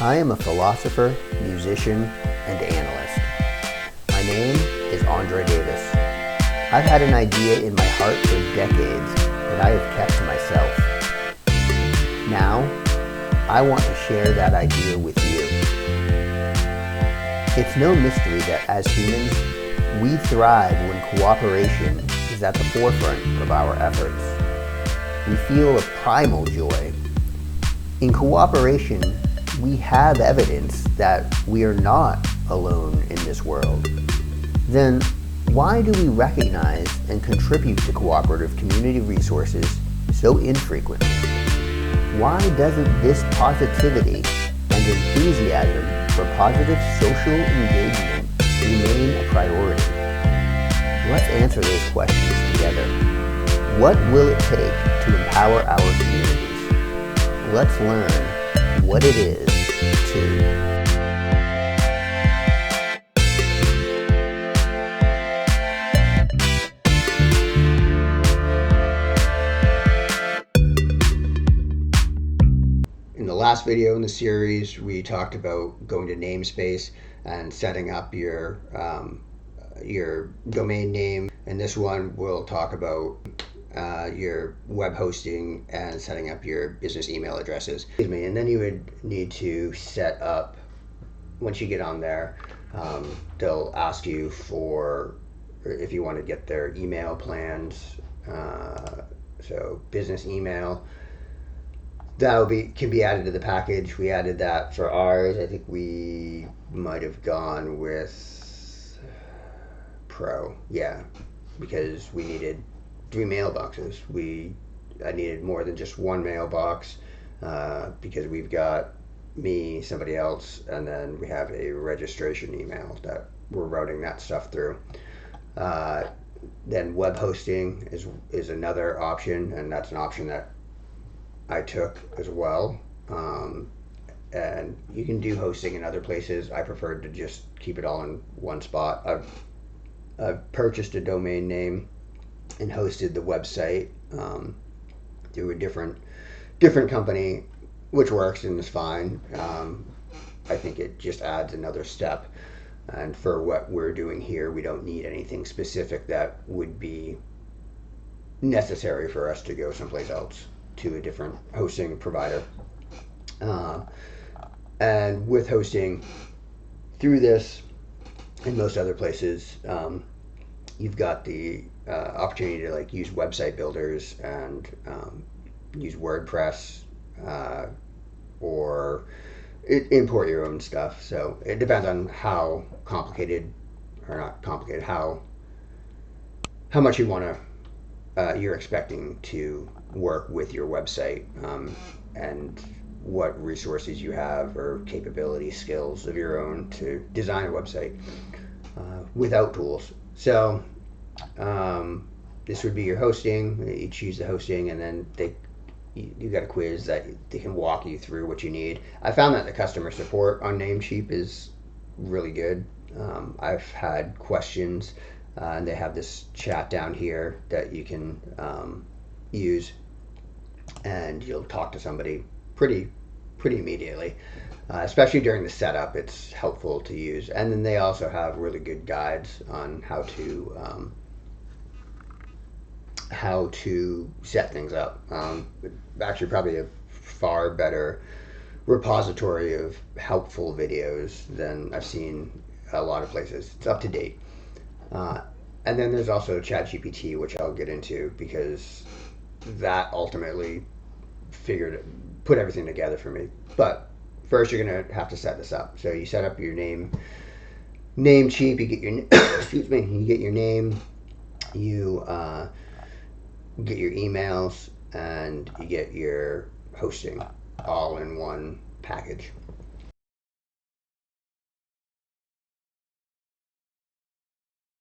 I am a philosopher, musician, and analyst. My name is André Davis. I've had an idea in my heart for decades that I have kept to myself. Now, I want to share that idea with you. It's no mystery that as humans, we thrive when cooperation is at the forefront of our efforts. We feel a primal joy. In cooperation, we have evidence that we are not alone in this world. Then, why do we recognize and contribute to cooperative community resources so infrequently? Why doesn't this positivity and enthusiasm for positive social engagement remain a priority? Let's answer those questions together. What will it take to empower our communities? Let's learn what it is to In the last video in the series, we talked about going to namespace and setting up your domain name. In this one, we'll talk about your web hosting and setting up your business email addresses. And then you would need to set up, once you get on there, they'll ask you for, if you want to get their email plans, so business email, that can be added to the package. We added that for ours. I think we might have gone with Pro, yeah, because we needed 3 mailboxes. I needed more than just one mailbox because we've got me, somebody else, and then we have a registration email that we're routing that stuff through. Then web hosting is another option, and that's an option that I took as well. And you can do hosting in other places. I preferred to just keep it all in one spot. I've purchased a domain name and hosted the website through a different company, which works and is fine. I think it just adds another step. And for what we're doing here, we don't need anything specific that would be necessary for us to go someplace else to a different hosting provider. And with hosting through this and most other places, you've got the opportunity to use website builders and use WordPress or import your own stuff. So it depends on how complicated or not complicated, how much you want to you're expecting to work with your website, and what resources you have or capability skills of your own to design a website without tools. So this would be your hosting. You choose the hosting, and then you got a quiz that they can walk you through what you need. I found that the customer support on NameCheap is really good. I've had questions, and they have this chat down here that you can use, and you'll talk to somebody pretty immediately. Especially during the setup, it's helpful to use. And then they also have really good guides on how to set things up. Actually, probably a far better repository of helpful videos than I've seen a lot of places. It's up to date. And then there's also ChatGPT, which I'll get into because that ultimately put everything together for me. But first, you're gonna have to set this up. So you set up your NameCheap. You get your excuse me. You get your name. You get your emails, and you get your hosting all in one package.